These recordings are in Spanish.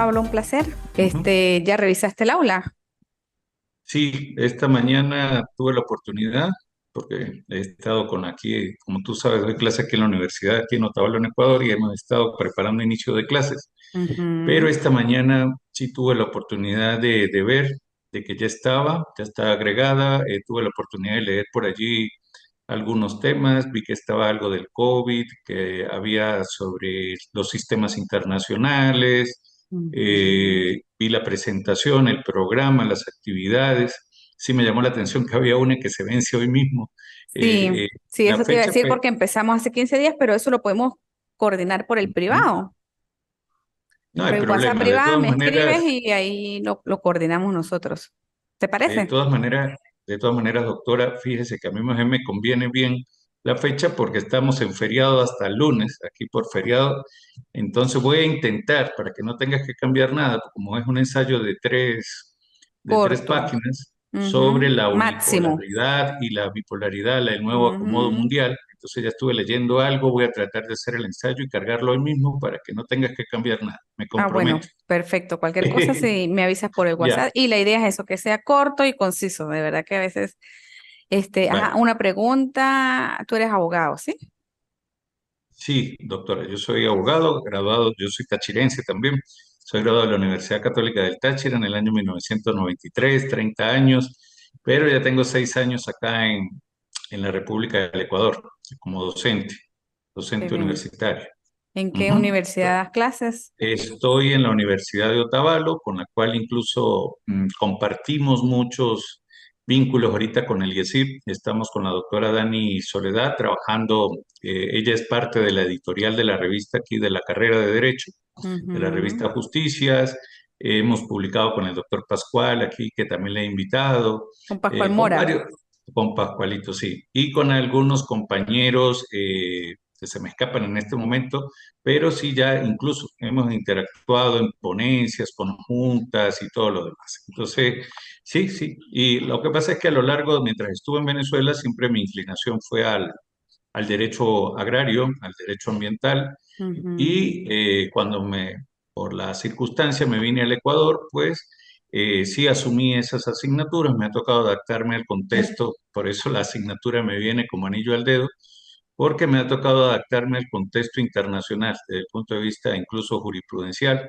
Pablo, un placer. Ujú. ¿Ya revisaste el aula? Sí, esta mañana tuve la oportunidad, porque he estado con aquí, como tú sabes, doy clase aquí en la universidad, aquí en Otavalo, en Ecuador, y hemos estado preparando inicio de clases. Pero Ujú. esta mañana sí tuve la oportunidad de ver, de que ya está agregada, tuve la oportunidad de leer por allí algunos temas, vi que estaba algo del COVID, que había sobre los sistemas internacionales, Ujú. vi la presentación, el programa, las actividades. Sí me llamó la atención que había una que se vence hoy mismo. Sí, sí, La eso te iba a fecha decir fue, porque empezamos hace 15 días, pero eso lo podemos coordinar por el ujú, privado. no hay Por el WhatsApp problema, de privado todas me escribes maneras. y ahí lo coordinamos nosotros. ¿Te De parece? todas maneras, de todas maneras, doctora, fíjese que a mí más bien me conviene bien la fecha porque estamos en feriado hasta el lunes, aquí por feriado. Entonces voy a intentar, para que no tengas que cambiar nada, como es un ensayo de tres Corto. páginas sobre Ujú. la Máximo. unipolaridad y la bipolaridad, el nuevo acomodo Ujú. mundial. Entonces ya estuve leyendo algo, voy a tratar de hacer el ensayo y cargarlo hoy mismo para que no tengas que cambiar nada. Me Ah, comprometo. bueno, perfecto. Cualquier cosa, si me avisas por el Ya, WhatsApp. Y la idea es eso, que sea corto y conciso. De verdad que a veces, vale. una pregunta. Tú eres abogado, ¿sí? Sí, doctora, yo soy abogado, graduado, yo soy tachirense también, soy graduado de la Universidad Católica del Táchira en el año 1993, 30 años, pero ya tengo 6 años acá en la República del Ecuador como docente, Qué docente bien. universitario. ¿En qué Ujú. universidad das clases? Estoy en la Universidad de Otavalo, con la cual incluso compartimos muchos vínculos ahorita con el IESIP. Estamos con la doctora Dani Soledad trabajando, ella es parte de la editorial de la revista aquí de la carrera de Derecho, de la Ujú. revista Justicias. Hemos publicado con el doctor Pascual aquí, que también le he invitado, Con Pascual con Mora. varios, con Pascualito, sí, y con algunos compañeros que se me escapan en este momento, pero sí ya incluso hemos interactuado en ponencias, conjuntas y todo lo demás. Entonces, sí, sí. Y lo que pasa es que a lo largo, mientras estuve en Venezuela, siempre mi inclinación fue al derecho agrario, al derecho ambiental. Ujú. Y por la circunstancia, me vine al Ecuador, pues sí asumí esas asignaturas, me ha tocado adaptarme al contexto, por eso la asignatura me viene como anillo al dedo, porque me ha tocado adaptarme al contexto internacional, desde el punto de vista incluso jurisprudencial.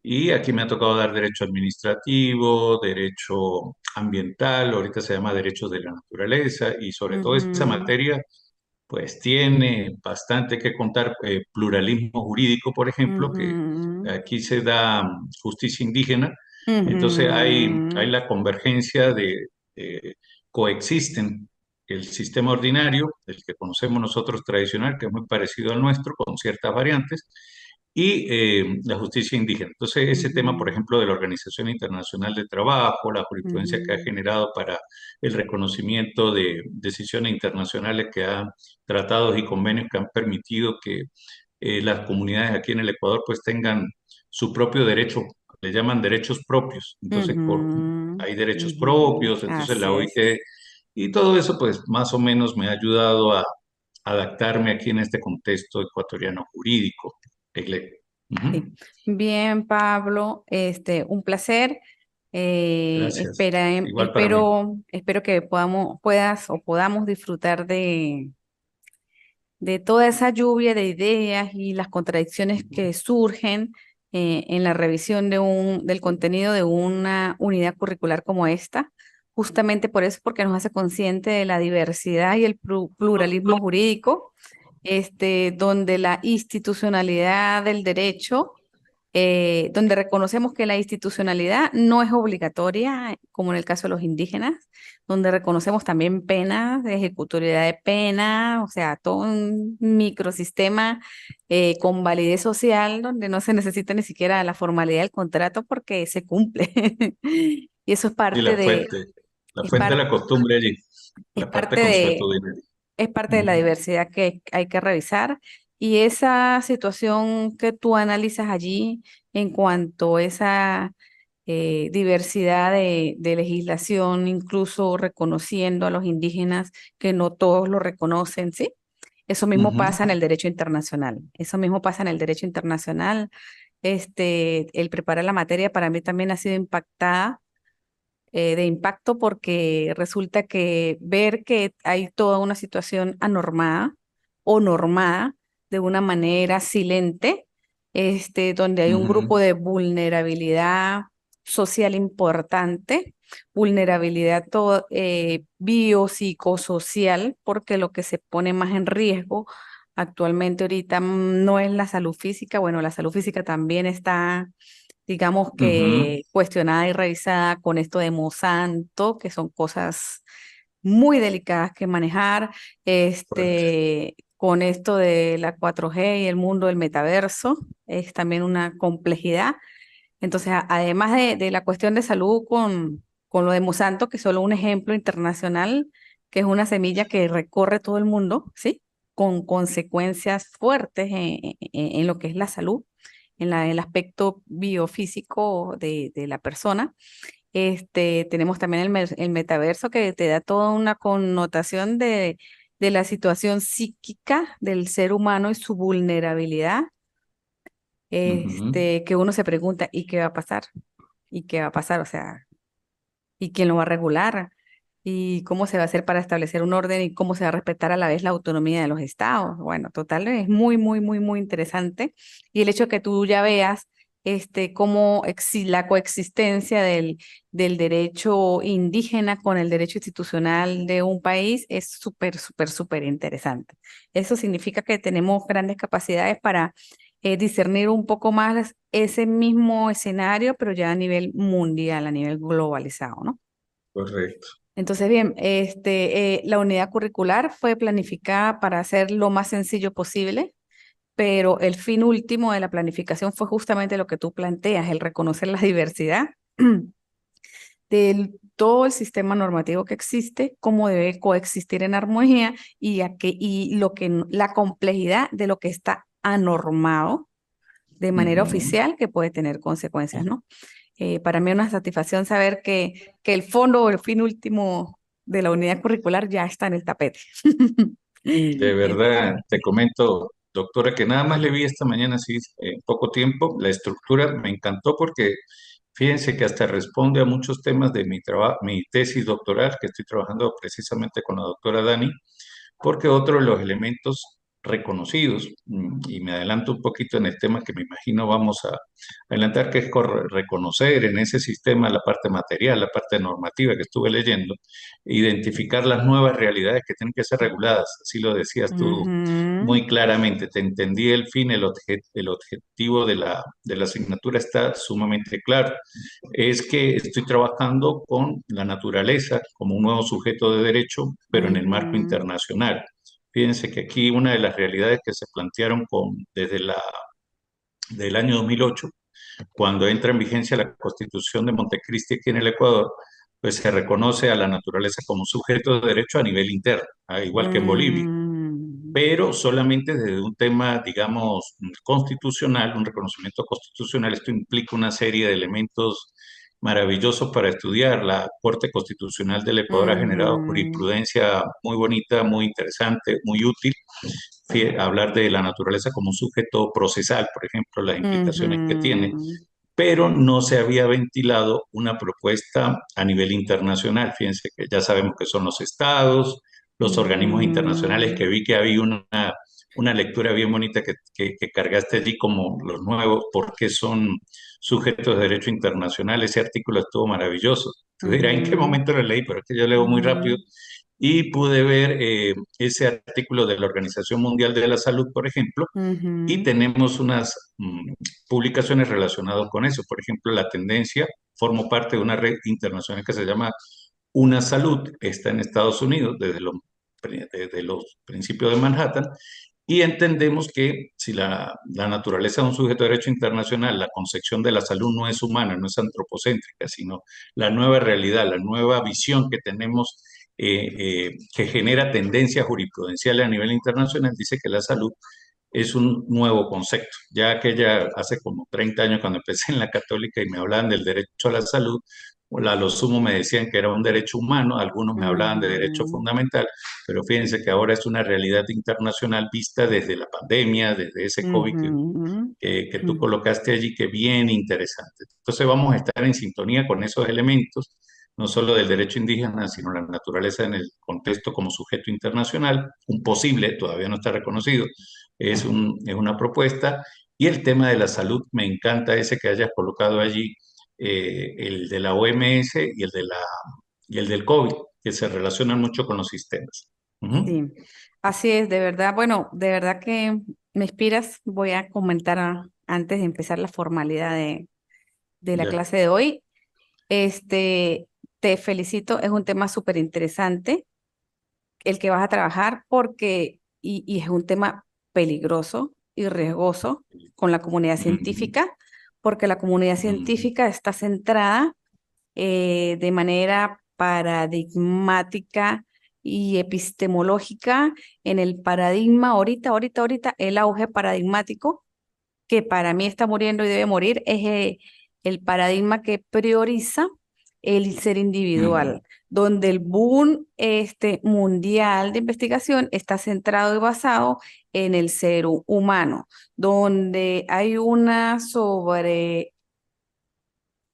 Y aquí me ha tocado dar derecho administrativo, derecho ambiental, ahorita se llama derecho de la naturaleza, y sobre todo esa Ujú. materia pues tiene bastante que contar. Pluralismo jurídico, por ejemplo, que Ujú. aquí se da justicia indígena. Entonces hay Ujú. la convergencia de- coexisten el sistema ordinario, el que conocemos nosotros tradicional, que es muy parecido al nuestro, con ciertas variantes, y la justicia indígena. Entonces, ese tema, por Ujú. ejemplo, de la Organización Internacional del Trabajo, la jurisprudencia que ha Ujú. generado para el reconocimiento de decisiones internacionales, que han tratados y convenios que han permitido que las comunidades aquí en el Ecuador pues tengan su propio derecho, le llaman derechos propios. Entonces, Ujú. hay derechos Ujú. propios, entonces Así la es. OIT y todo eso pues más o menos me ha ayudado a adaptarme aquí en este contexto ecuatoriano jurídico. Sí. Ujú. Bien, Pablo, un placer. Gracias. Igual para mí. Espero que puedas o podamos disfrutar de toda esa lluvia de ideas y las contradicciones que surgen en la revisión del contenido de una unidad curricular como esta. Justamente por eso, porque nos hace consciente de la diversidad y el pluralismo jurídico, donde la institucionalidad del derecho, donde reconocemos que la institucionalidad no es obligatoria, como en el caso de los indígenas, donde reconocemos también penas, de ejecutoriedad de pena, o sea, todo un microsistema con validez social, donde no se necesita ni siquiera la formalidad del contrato porque se cumple. Y eso Y la es fuente de parte, la costumbre allí, es la parte parte consuetudinaria. es parte de la Ujú. diversidad que hay que revisar. Y esa situación que tú analizas allí en cuanto a esa diversidad de legislación, incluso reconociendo a los indígenas que no todos lo reconocen, ¿sí? Eso mismo Ujú. pasa en el derecho internacional. Eso mismo pasa en el derecho internacional el preparar la materia para mí también ha sido de impacto porque resulta que ver que hay toda una situación anormada o normada de una manera silente, donde hay un grupo Ujú, de vulnerabilidad social importante, vulnerabilidad biopsicosocial, porque lo que se pone más en riesgo actualmente ahorita no es la salud física, bueno, la salud física también está, digamos ujú, que cuestionada y revisada con esto de Monsanto, que son cosas muy delicadas que manejar, correcto. con esto de la 4G y el mundo del metaverso, es también una complejidad. Entonces, además de la cuestión de salud con lo de Monsanto, que es solo un ejemplo internacional, que es una semilla que recorre todo el mundo, ¿sí? Con consecuencias fuertes en lo que es la salud, el aspecto biofísico de la persona. Tenemos también el metaverso que te da toda una connotación de la situación psíquica del ser humano y su vulnerabilidad, Ujú. que uno se pregunta, ¿y qué va a pasar? ¿Y qué va a pasar? O sea, ¿y quién lo va a regular? ¿Y cómo se va a hacer para establecer un orden y cómo se va a respetar a la vez la autonomía de los estados? Bueno, total, es muy, muy, muy, muy interesante. Y el hecho de que tú ya veas cómo la coexistencia del derecho indígena con el derecho institucional de un país es súper, súper, súper interesante. Eso significa que tenemos grandes capacidades para discernir un poco más ese mismo escenario, pero ya a nivel mundial, a nivel globalizado, ¿no? Correcto. Entonces, bien, la unidad curricular fue planificada para hacer lo más sencillo posible, pero el fin último de la planificación fue justamente lo que tú planteas, el reconocer la diversidad de todo el sistema normativo que existe, cómo debe coexistir en armonía y la complejidad de lo que está anormado de manera Ujú. oficial que puede tener consecuencias, ¿no? Para mí es una satisfacción saber que el fondo o el fin último de la unidad curricular ya está en el tapete. De Eh, verdad, te comento, doctora, que nada más le vi esta mañana, así, en poco tiempo. La estructura me encantó porque fíjense que hasta responde a muchos temas de mi trabajo, mi tesis doctoral, que estoy trabajando precisamente con la doctora Dani, porque otro de los elementos reconocidos, y me adelanto un poquito en el tema que me imagino vamos a adelantar, que es reconocer en ese sistema la parte material, la parte normativa que estuve leyendo, identificar las nuevas realidades que tienen que ser reguladas, así lo decías tú ujú, muy claramente, te entendí el fin, el objetivo de la asignatura está sumamente claro. Es que estoy trabajando con la naturaleza como un nuevo sujeto de derecho, pero en el marco ujú, internacional. Fíjense que aquí una de las realidades que se plantearon desde del año 2008, cuando entra en vigencia la Constitución de Montecristi aquí en el Ecuador, pues se reconoce a la naturaleza como sujeto de derecho a nivel interno, igual que en Bolivia, mm, pero solamente desde un tema, digamos, constitucional, un reconocimiento constitucional. Esto implica una serie de elementos maravillosos para estudiar. La Corte Constitucional del Ecuador ha generado ujú, jurisprudencia muy bonita, muy interesante, muy útil. Hablar de la naturaleza como un sujeto procesal, por ejemplo, las implicaciones que tiene, ujú, pero no se había ventilado una propuesta a nivel internacional. Fíjense que ya sabemos que son los estados, los organismos internacionales, ujú, que vi que había una lectura bien bonita que cargaste allí como los nuevos, porque son sujetos de derecho internacional. Ese artículo estuvo maravilloso. Tú dirás, ¿en qué ujú, momento lo leí? Pero es que yo leo muy rápido ujú, y pude ver ese artículo de la Organización Mundial de la Salud, por ejemplo, y ujú, tenemos unas publicaciones relacionadas con eso. Por ejemplo, la tendencia, formo parte de una red internacional que se llama Una Salud, está en Estados Unidos desde los principios de Manhattan, y entendemos que si la naturaleza de un sujeto de derecho internacional, la concepción de la salud no es humana, no es antropocéntrica, sino la nueva realidad, la nueva visión que tenemos, que genera tendencias jurisprudenciales a nivel internacional, dice que la salud es un nuevo concepto. Ya aquella hace como 30 años cuando empecé en la católica y me hablaban del derecho a la salud, a lo sumo me decían que era un derecho humano, algunos me hablaban de derecho Ujú, fundamental, pero fíjense que ahora es una realidad internacional vista desde la pandemia, desde ese COVID ujú, que tú ujú. colocaste allí, que bien interesante. Entonces vamos a estar en sintonía con esos elementos, no solo del derecho indígena, sino la naturaleza en el contexto como sujeto internacional, un posible, todavía no está reconocido, es una propuesta, y el tema de la salud, me encanta ese que hayas colocado allí, el de la OMS y el del COVID, que se relacionan mucho con los sistemas. Ujú. Sí, así es, de verdad. Bueno, de verdad que me inspiras. Voy a comentar antes de empezar la formalidad de la Ya. clase de hoy. Este, te felicito, es un tema súper interesante el que vas a trabajar y es un tema peligroso y riesgoso con la comunidad Ujú. científica, porque la comunidad Ujú. científica está centrada de manera paradigmática y epistemológica en el paradigma, ahorita, el auge paradigmático, que para mí está muriendo y debe morir, es el paradigma que prioriza el ser Ujú. individual, donde el boom mundial de investigación está centrado y basado en el ser humano, donde hay una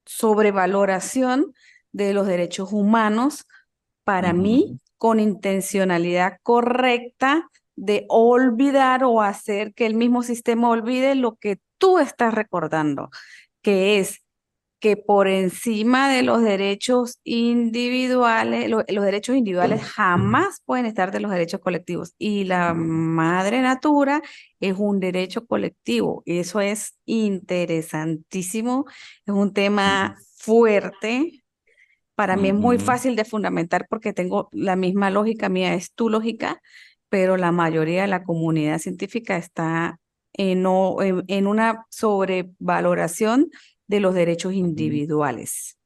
sobrevaloración de los derechos humanos, para mí, Ujú. con intencionalidad correcta de olvidar o hacer que el mismo sistema olvide lo que tú estás recordando, que es que por encima de los derechos individuales, los derechos individuales jamás pueden estar de los derechos colectivos. Y la madre natura es un derecho colectivo. Y eso es interesantísimo. Es un tema fuerte. Para mí es muy Ujú. fácil de fundamentar porque tengo la misma lógica, mía es tu lógica, pero la mayoría de la comunidad científica está en una sobrevaloración de los derechos Ujú. individuales.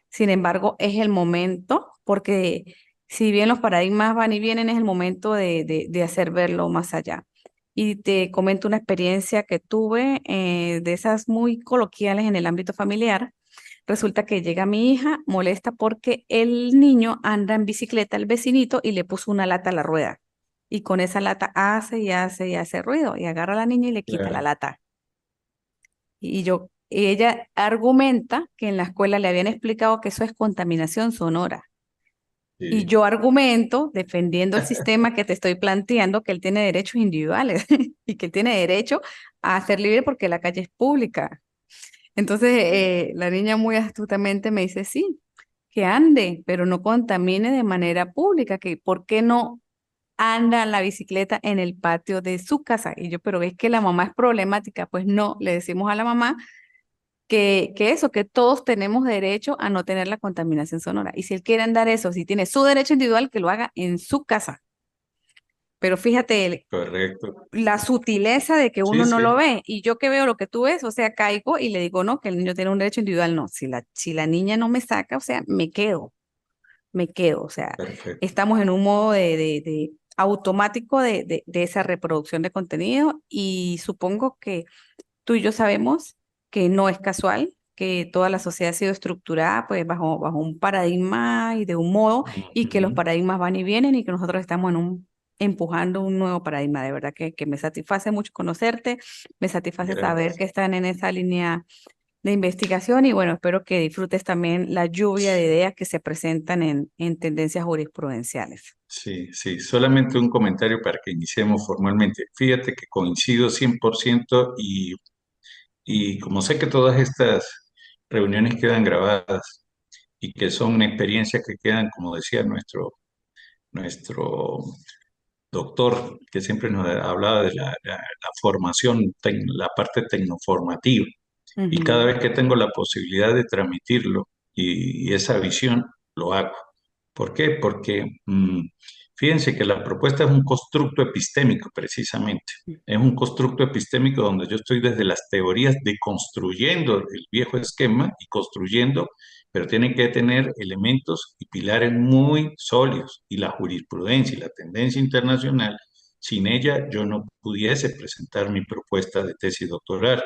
Sin embargo, es el momento, porque si bien los paradigmas van y vienen, es el momento de hacer verlo más allá. Y te comento una experiencia que tuve de esas muy coloquiales en el ámbito familiar. Resulta que llega mi hija molesta porque el niño anda en bicicleta al vecinito y le puso una lata a la rueda. Y con esa lata hace y hace y hace ruido y agarra a la niña y le quita la Claro, lata. Y ella argumenta que en la escuela le habían explicado que eso es contaminación sonora. Y sí, yo argumento, defendiendo el sistema que te estoy planteando, que él tiene derechos individuales y que él tiene derecho a ser libre porque la calle es pública. Entonces, sí, la niña muy astutamente me dice, sí, que ande, pero no contamine de manera pública, que por qué no anda la bicicleta en el patio de su casa. Y yo, pero es que la mamá es problemática. Pues no, le decimos a la mamá que todos tenemos derecho a no tener la contaminación sonora. Y si él quiere andar eso, si tiene su derecho individual, que lo haga en su casa. Pero fíjate, correcto. la sutileza de que Sí, uno no lo sí, ve y yo que veo lo que tú ves, o sea, caigo y le digo, no, que el niño tiene un derecho individual, no, si la niña no me saca, o sea, me quedo, o sea, perfecto. estamos en un modo de automático de esa reproducción de contenido y supongo que tú y yo sabemos que no es casual, que toda la sociedad ha sido estructurada pues bajo un paradigma y de un modo, y que los Ujú. paradigmas van y vienen y que nosotros estamos empujando un nuevo paradigma. De verdad que me satisface mucho conocerte, me satisface saber Gracias. que están en esa línea de investigación y bueno, espero que disfrutes también la lluvia de ideas que se presentan en tendencias jurisprudenciales. Sí, sí, solamente un comentario para que iniciemos formalmente. Fíjate que coincido 100% y como sé que todas estas reuniones quedan grabadas y que son experiencias que quedan, como decía nuestro doctor, que siempre nos hablaba de la formación, la parte tecnoformativa. Y cada Ujú, vez que tengo la posibilidad de transmitirlo y esa visión, lo hago. ¿Por qué? Porque fíjense que la propuesta es un constructo epistémico, precisamente. Es un constructo epistémico donde yo estoy desde las teorías deconstruyendo el viejo esquema y construyendo, pero tiene que tener elementos y pilares muy sólidos. Y la jurisprudencia y la tendencia internacional, sin ella yo no pudiese presentar mi propuesta de tesis doctoral.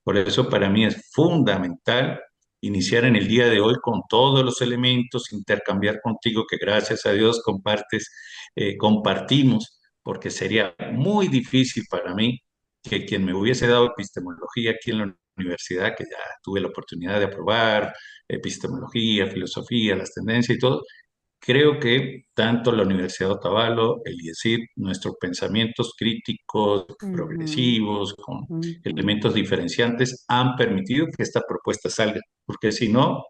Por eso para mí es fundamental iniciar en el día de hoy con todos los elementos, intercambiar contigo, que gracias a Dios compartimos, porque sería muy difícil para mí que quien me hubiese dado epistemología aquí en la universidad, que ya tuve la oportunidad de aprobar epistemología, filosofía, las tendencias y todo. Creo que tanto la Universidad de Otavalo, el IESID, nuestros pensamientos críticos, Ujú, progresivos, con ujú, elementos diferenciantes, han permitido que esta propuesta salga. Porque si no,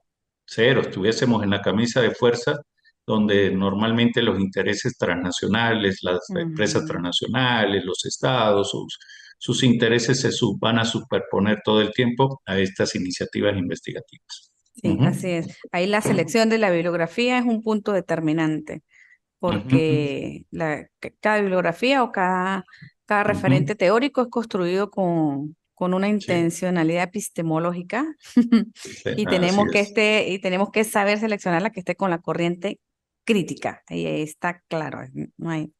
cero, estuviésemos en la camisa de fuerza donde normalmente los intereses transnacionales, las empresas ujú. transnacionales, los estados, sus intereses van a superponer todo el tiempo a estas iniciativas investigativas. Sí, Ujú, así es. Ahí la selección de la bibliografía es un punto determinante, ujú, porque cada bibliografía o cada ujú. referente teórico es construido con una Sí, intencionalidad epistemológica sí, y así es. tenemos que saber seleccionar la que esté con la corriente crítica. Y ahí está claro, no hay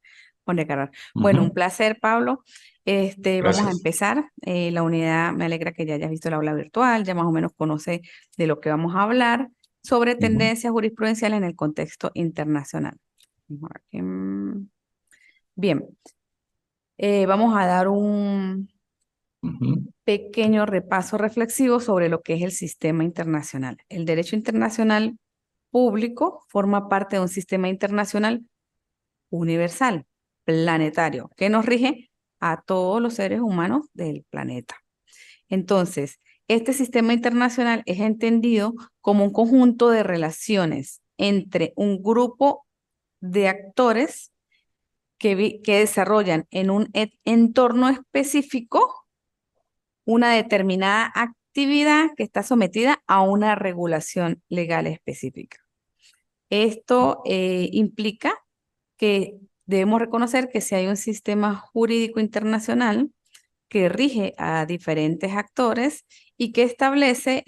donde cargar. Bueno, un Ujú. placer, Pablo. Vamos a Gracias. empezar. La unidad, me alegra que ya hayas visto la aula virtual, ya más o menos conoce de lo que vamos a hablar sobre Ujú, tendencias jurisprudenciales en el contexto internacional. Vamos a ver bien, vamos a dar un ujú, pequeño repaso reflexivo sobre lo que es el sistema internacional. El derecho internacional público forma parte de un sistema internacional universal, planetario, que nos rige a todos los seres humanos del planeta. Entonces, este sistema internacional es entendido como un conjunto de relaciones entre un grupo de actores que desarrollan en un entorno específico una determinada actividad que está sometida a una regulación legal específica. Esto implica que debemos reconocer que si hay un sistema jurídico internacional que rige a diferentes actores y que establece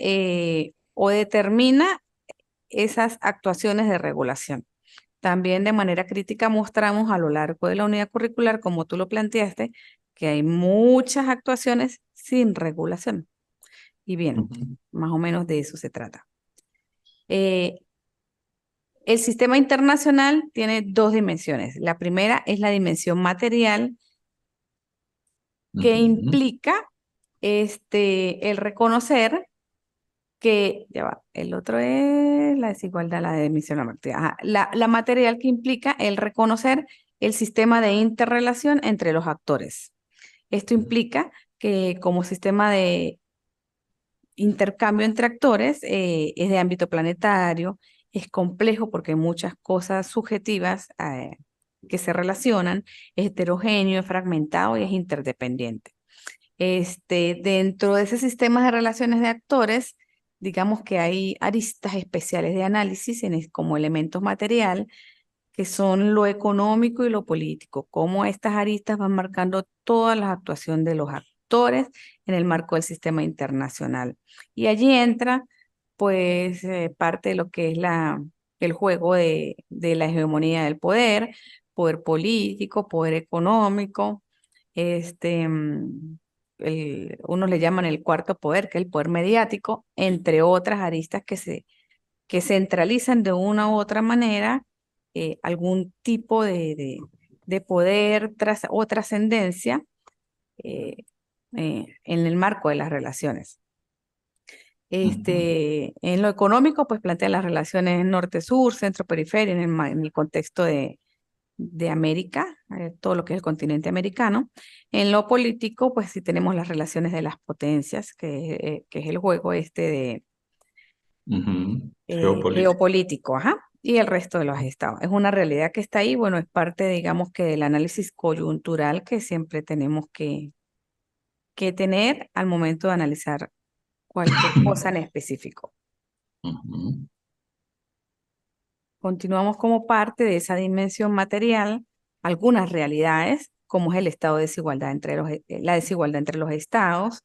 o determina esas actuaciones de regulación. También de manera crítica mostramos a lo largo de la unidad curricular, como tú lo planteaste, que hay muchas actuaciones sin regulación. Y bien, ujú, más o menos de eso se trata. Eh, el sistema internacional tiene dos dimensiones. La primera es la dimensión material que ujú, implica el reconocer que, ya va, el otro es la desigualdad, la de emisión la material. Ajá, la material que implica el reconocer el sistema de interrelación entre los actores. Esto implica que como sistema de intercambio entre actores es de ámbito planetario, es complejo porque hay muchas cosas subjetivas que se relacionan, es heterogéneo, es fragmentado y es interdependiente. Dentro de ese sistema de relaciones de actores, digamos que hay aristas especiales de análisis como elementos material, que son lo económico y lo político, cómo estas aristas van marcando toda la actuación de los actores en el marco del sistema internacional. Y allí entra, pues, parte de lo que es el juego de la hegemonía del poder, poder político, poder económico, unos le llaman el cuarto poder, que es el poder mediático, entre otras aristas que centralizan de una u otra manera algún tipo de poder o trascendencia eh, en el marco de las relaciones. ujú, En lo económico, pues plantea las relaciones norte-sur, centro-periferia, en el contexto de América, todo lo que es el continente americano. En lo político, pues sí tenemos las relaciones de las potencias, que es el juego ujú. Geopolítica. geopolítico, ajá, y el resto de los estados. Es una realidad que está ahí, bueno, es parte, digamos, que del análisis coyuntural que siempre tenemos que tener al momento de analizar cualquier cosa en específico. Ujú, Continuamos como parte de esa dimensión material, algunas realidades, como es el estado de desigualdad la desigualdad entre los estados.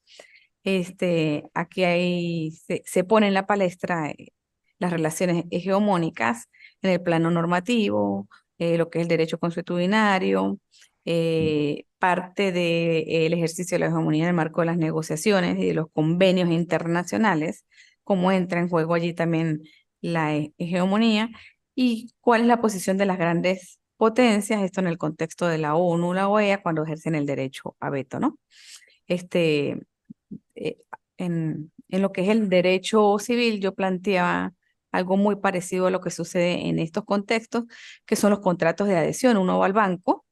Aquí se pone en la palestra las relaciones hegemónicas en el plano normativo, lo que es el derecho consuetudinario, parte del ejercicio de la hegemonía en el marco de las negociaciones y de los convenios internacionales cómo entra en juego allí también la hegemonía y cuál es la posición de las grandes potencias, esto en el contexto de la ONU, la OEA, cuando ejercen el derecho a veto, ¿no? Este, eh, en lo que es el derecho civil, yo planteaba algo muy parecido a lo que sucede en estos contextos, que son los contratos de adhesión. Uno va al banco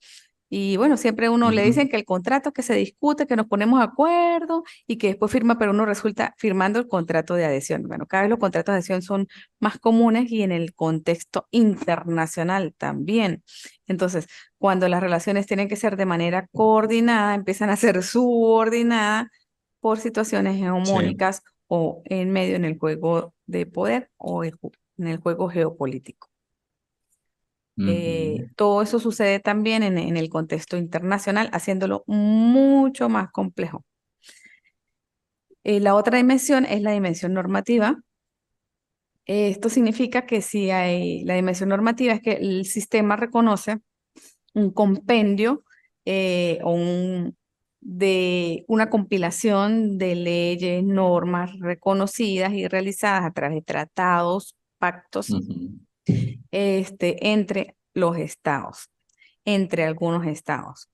y bueno, siempre uno le Ujú. dicen que el contrato que se discute, que nos ponemos de acuerdo y que después firma, pero uno resulta firmando el contrato de adhesión. Bueno, cada vez los contratos de adhesión son más comunes y en el contexto internacional también. Entonces, cuando las relaciones tienen que ser de manera coordinada, empiezan a ser subordinadas por situaciones Sí. hegemónicas o en medio en el juego de poder o en el juego geopolítico. Ujú. Todo eso sucede también en el contexto internacional, haciéndolo mucho más complejo. La otra dimensión es la dimensión normativa. Esto significa que si hay, la dimensión normativa es que el sistema reconoce un compendio de una compilación de leyes, normas reconocidas y realizadas a través de tratados, pactos, Ujú. entre los estados, entre algunos estados.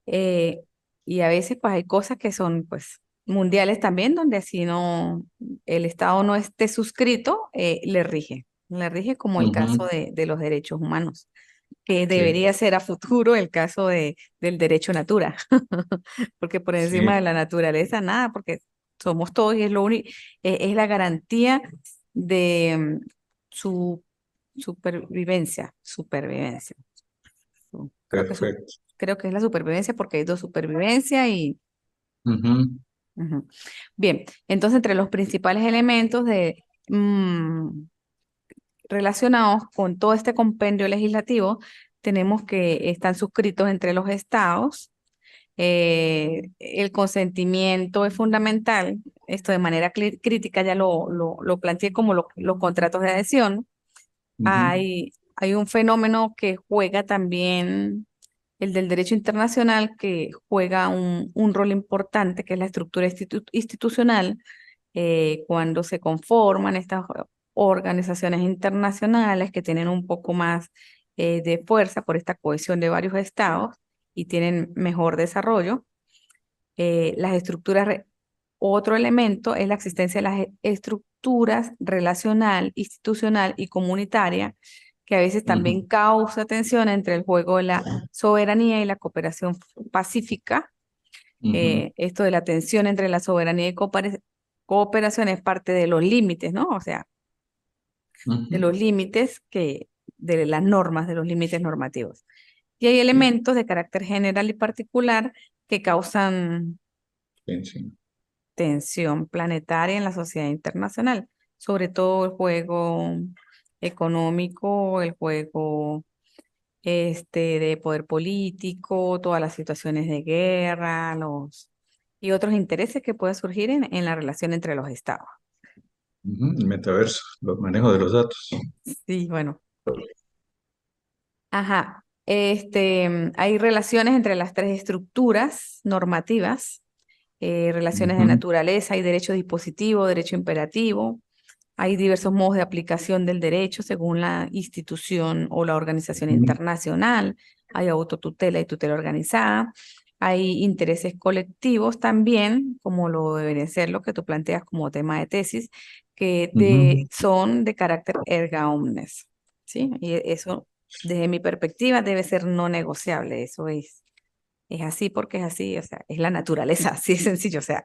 Eh, y a veces pues hay cosas que son pues mundiales también, donde si no, el Estado no esté suscrito, le rige como el caso Ujú. de los derechos humanos, que Sí, debería ser a futuro el caso del derecho natura, porque por encima de sí, la naturaleza nada, porque somos todos y es lo único, es la garantía de su supervivencia. Creo que perfecto. creo que es la supervivencia porque hay dos supervivencia y Ujú. ujú. Bien, entonces entre los principales elementos relacionados con todo este compendio legislativo, tenemos que están suscritos entre los estados. El consentimiento es fundamental. Esto de manera crítica ya lo planteé como los contratos de adhesión. Ujú. Hay un fenómeno que juega también el del derecho internacional, que juega un rol importante, que es la estructura institucional, cuando se conforman estas organizaciones internacionales que tienen un poco más de fuerza por esta cohesión de varios estados y tienen mejor desarrollo. Las estructuras, otro elemento es la existencia de las estructuras relacional, institucional y comunitaria, que a veces también Ujú. causa tensión entre el juego de la soberanía y la cooperación pacífica. Ujú. Esto de la tensión entre la soberanía y cooperación es parte de los límites, ¿no? O sea, de Ujú. los límites de las normas, de los límites normativos. Y hay Sí, elementos de carácter general y particular que causan sí, sí. tensión planetaria en la sociedad internacional, sobre todo el juego económico, el juego de poder político, todas las situaciones de guerra, y otros intereses que pueden surgir en la relación entre los estados. Ujú. El metaverso, los manejos de los datos. Sí, bueno. Ajá. Hay relaciones entre las tres estructuras normativas, relaciones de Ujú. naturaleza y derecho dispositivo, derecho imperativo. Hay diversos modos de aplicación del derecho según la institución o la organización Ujú. internacional. Hay autotutela y tutela organizada. Hay intereses colectivos también, como lo debería ser lo que tú planteas como tema de tesis, que Ujú. son de carácter erga omnes. ¿Sí? Y eso, desde mi perspectiva, debe ser no negociable. Eso es así porque es así, o sea, es la naturaleza, así de sencillo, o sea.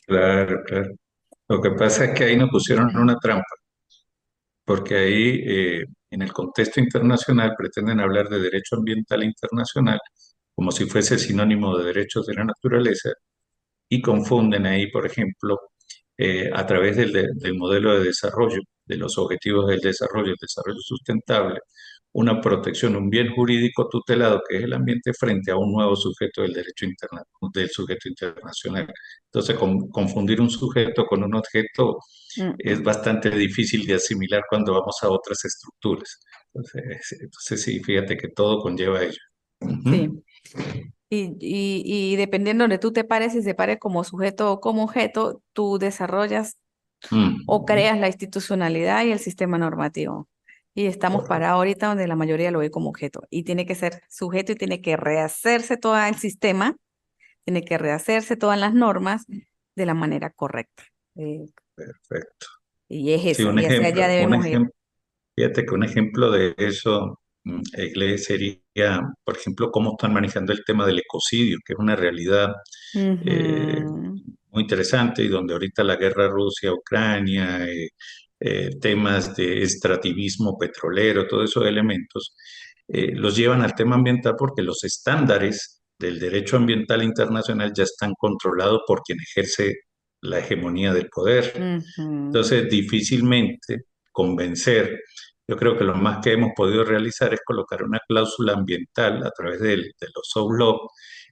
Claro, claro. Lo que pasa es que ahí nos pusieron una trampa, porque ahí en el contexto internacional pretenden hablar de derecho ambiental internacional como si fuese sinónimo de derechos de la naturaleza y confunden ahí, por ejemplo, a través del modelo de desarrollo, de los objetivos del desarrollo, el desarrollo sustentable, una protección, un bien jurídico tutelado que es el ambiente frente a un nuevo sujeto del derecho del sujeto internacional. Entonces, confundir un sujeto con un objeto Mm, es bastante difícil de asimilar cuando vamos a otras estructuras. Entonces sí, fíjate que todo conlleva ello. Ujú. sí. Y dependiendo de donde tú te pares, si se pare como sujeto o como objeto, tú desarrollas o ujú. creas la institucionalidad y el sistema normativo. Y estamos Correcto. parados ahorita donde la mayoría lo ve como objeto. Y tiene que ser sujeto y tiene que rehacerse todo el sistema, tiene que rehacerse todas las normas de la manera correcta. Eh, Perfecto. y es Sí, esa, y hacia allá un debemos ir. ejemplo, fíjate que un ejemplo de eso, sería, por ejemplo, cómo están manejando el tema del ecocidio, que es una realidad eh, Ujú, muy interesante y donde ahorita la guerra Rusia-Ucrania, temas de extractivismo petrolero, todos esos elementos, los llevan al tema ambiental porque los estándares del derecho ambiental internacional ya están controlados por quien ejerce la hegemonía del poder. ujú, Entonces, difícilmente convencer. Yo creo que lo más que hemos podido realizar es colocar una cláusula ambiental a través de los soft law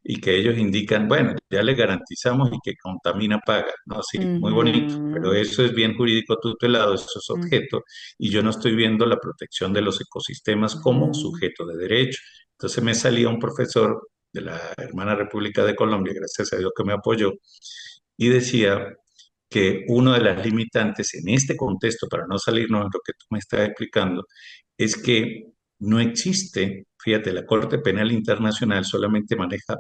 y que ellos indican, bueno, ya le garantizamos y que contamina paga. No, sí, muy bonito, pero ujú, eso es bien jurídico tutelado, eso es ujú, objeto y yo no estoy viendo la protección de los ecosistemas como ujú, sujeto de derecho. Entonces me salía un profesor de la hermana República de Colombia, gracias a Dios que me apoyó, y decía que una de las limitantes en este contexto, para no salirnos de lo que tú me estás explicando, es que no existe, fíjate, la Corte Penal Internacional solamente maneja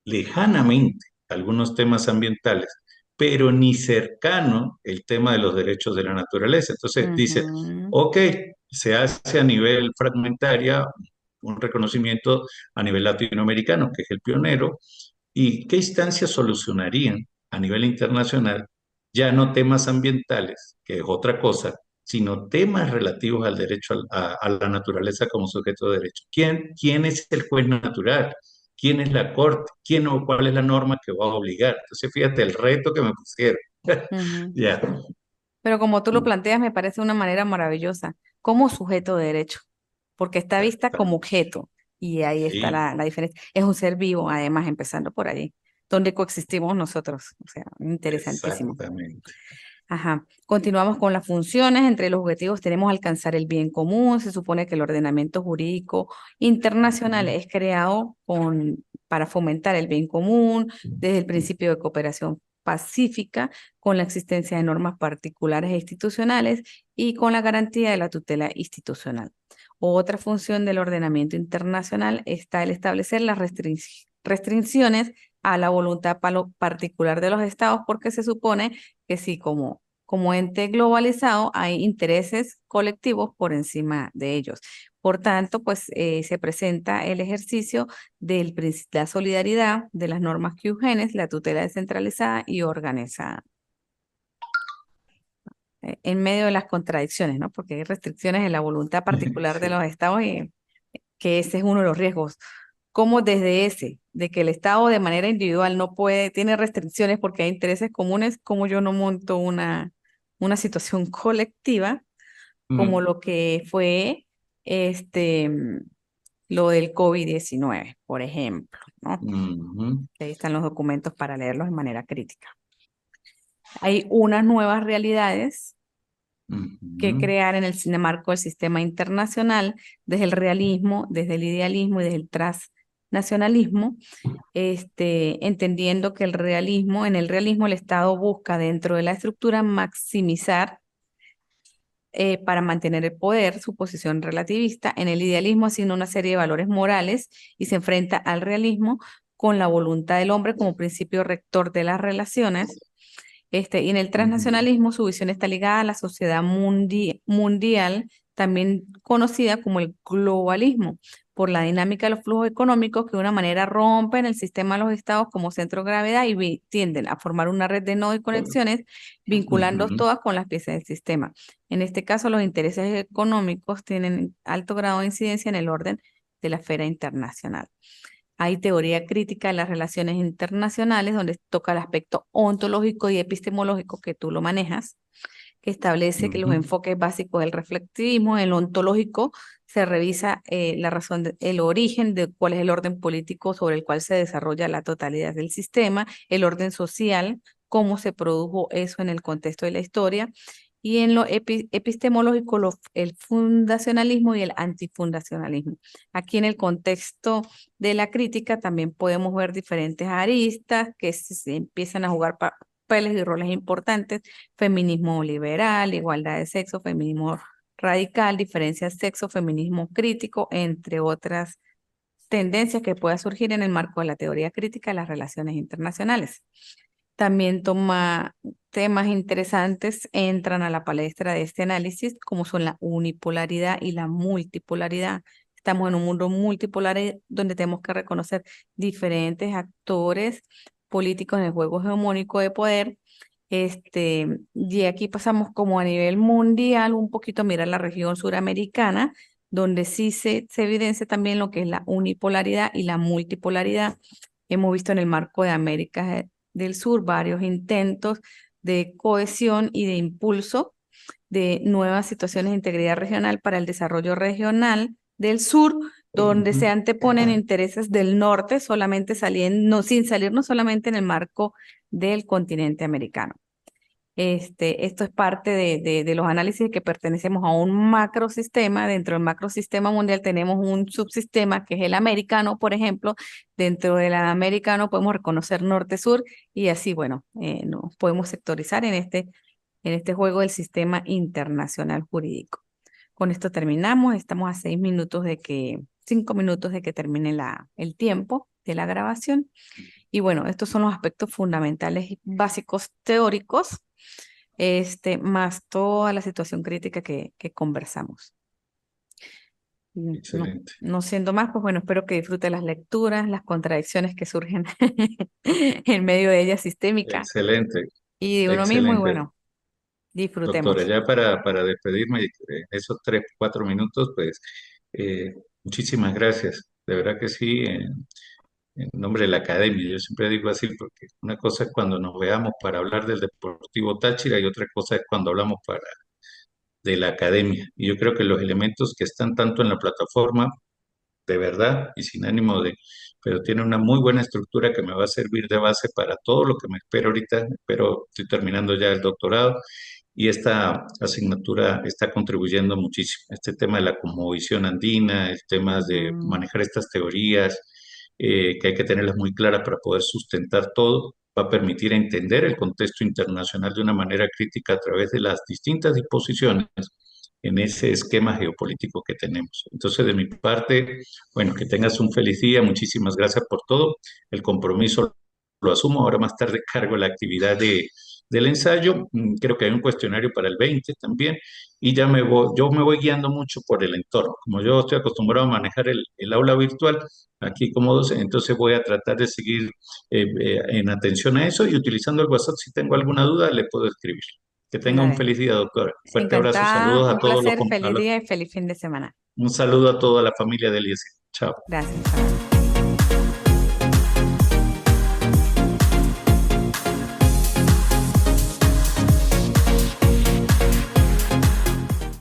lejanamente algunos temas ambientales, pero ni cercano el tema de los derechos de la naturaleza. Entonces dice, ujú, ok, se hace a nivel fragmentaria un reconocimiento a nivel latinoamericano, que es el pionero, y qué instancias solucionarían a nivel internacional ya no temas ambientales, que es otra cosa, sino temas relativos al derecho a la naturaleza como sujeto de derecho. ¿Quién es el juez natural? ¿Quién es la corte? ¿Quién o cuál es la norma que va a obligar? Entonces, fíjate el reto que me pusieron. ujú. Ya. Pero como tú lo planteas, me parece una manera maravillosa, como sujeto de derecho, porque está vista como objeto, y ahí está Sí, la diferencia. Es un ser vivo, además, empezando por ahí, donde coexistimos nosotros. O sea, interesantísimo. exactamente. Ajá. Continuamos con las funciones. Entre los objetivos tenemos alcanzar el bien común. Se supone que el ordenamiento jurídico internacional es creado para fomentar el bien común desde el principio de cooperación pacífica, con la existencia de normas particulares e institucionales y con la garantía de la tutela institucional. Otra función del ordenamiento internacional está el establecer las restricciones a la voluntad particular de los estados, porque se supone que sí, como ente globalizado, hay intereses colectivos por encima de ellos. Por tanto, pues se presenta el ejercicio de la solidaridad, de las normas QGENES, la tutela descentralizada y organizada, en medio de las contradicciones, ¿no? Porque hay restricciones en la voluntad particular de Sí. los estados y que ese es uno de los riesgos. Como desde ese, de que el Estado de manera individual no puede, tiene restricciones porque hay intereses comunes, como yo no monto una situación colectiva, como Mm, lo que fue este, mm, lo del COVID-19, por ejemplo, ¿no? mhm, Ahí están los documentos para leerlos de manera crítica. Hay unas nuevas realidades que mhm, crear en el marco del sistema internacional, desde el realismo, desde el idealismo y desde el transnacionalismo, entendiendo que en el realismo el Estado busca dentro de la estructura maximizar para mantener el poder, su posición relativista. En el idealismo asigna una serie de valores morales y se enfrenta al realismo con la voluntad del hombre como principio rector de las relaciones. Y en el mhm, transnacionalismo su visión está ligada a la sociedad mundial, también conocida como el globalismo, por la dinámica de los flujos económicos que de una manera rompen el sistema de los estados como centro de gravedad y tienden a formar una red de nodos y conexiones, vinculando mhm, todas con las piezas del sistema. En este caso, los intereses económicos tienen alto grado de incidencia en el orden de la esfera internacional. Hay teoría crítica de las relaciones internacionales, donde toca el aspecto ontológico y epistemológico que tú lo manejas, que establece que los mhm, enfoques básicos del reflectivismo, en lo ontológico, se revisa la razón, el origen de cuál es el orden político sobre el cual se desarrolla la totalidad del sistema, el orden social, cómo se produjo eso en el contexto de la historia, y en lo epistemológico, el fundacionalismo y el antifundacionalismo. Aquí en el contexto de la crítica también podemos ver diferentes aristas que se empiezan a jugar papeles y roles importantes: feminismo liberal, igualdad de sexo, feminismo radical, diferencia de sexo, feminismo crítico, entre otras tendencias que pueda surgir en el marco de la teoría crítica de las relaciones internacionales. También toma temas interesantes, entran a la palestra de este análisis, como son la unipolaridad y la multipolaridad. Estamos en un mundo multipolar donde tenemos que reconocer diferentes actores políticos en el juego hegemónico de poder. Y aquí pasamos como a nivel mundial, un poquito a mirar la región suramericana, donde sí se evidencia también lo que es la unipolaridad y la multipolaridad. Hemos visto en el marco de América del Sur varios intentos de cohesión y de impulso de nuevas situaciones de integridad regional para el desarrollo regional del sur, donde se anteponen intereses del norte, solamente saliendo, sin salirnos solamente en el marco del continente americano. Esto es parte de los análisis que pertenecemos a un macrosistema. Dentro del macrosistema mundial tenemos un subsistema que es el americano, por ejemplo. Dentro del americano podemos reconocer norte-sur y así, bueno, nos podemos sectorizar en este juego del sistema internacional jurídico. Con esto terminamos. Estamos a 5 minutos de que termine el tiempo de la grabación. Y bueno, estos son los aspectos fundamentales y básicos teóricos, más toda la situación crítica que conversamos. No, Excelente, no siendo más, pues bueno, espero que disfrute las lecturas, las contradicciones que surgen en medio de ellas sistémica excelente, y de uno mismo, y excelente. bueno, Doctora, disfrutemos. ya para despedirme, esos 3, 4 minutos, pues muchísimas gracias. De verdad que sí, en nombre de la academia, yo siempre digo así, porque una cosa es cuando nos veamos para hablar del Deportivo Táchira y otra cosa es cuando hablamos de la academia. Y yo creo que los elementos que están tanto en la plataforma, de verdad y sin ánimo de, pero tiene una muy buena estructura que me va a servir de base para todo lo que me espero ahorita. Pero estoy terminando ya el doctorado y esta asignatura está contribuyendo muchísimo. Este tema de la cosmovisión andina, el tema de Mm, manejar estas teorías, que hay que tenerlas muy claras para poder sustentar todo, va a permitir entender el contexto internacional de una manera crítica a través de las distintas disposiciones en ese esquema geopolítico que tenemos. Entonces, de mi parte, bueno, que tengas un feliz día, muchísimas gracias por todo, el compromiso lo asumo, ahora más tarde cargo la actividad del ensayo. Creo que hay un cuestionario para el 20 también, y yo me voy guiando mucho por el entorno. Como yo estoy acostumbrado a manejar el aula virtual aquí como docente, entonces voy a tratar de seguir en atención a eso, y utilizando el WhatsApp, si tengo alguna duda, le puedo escribir. Que tenga un dale. feliz día, doctora. Fuerte abrazo, Encantada, saludos a un todos placer, feliz día y feliz fin de semana. un saludo a toda la familia de Eliezer. Chao. Gracias, chao.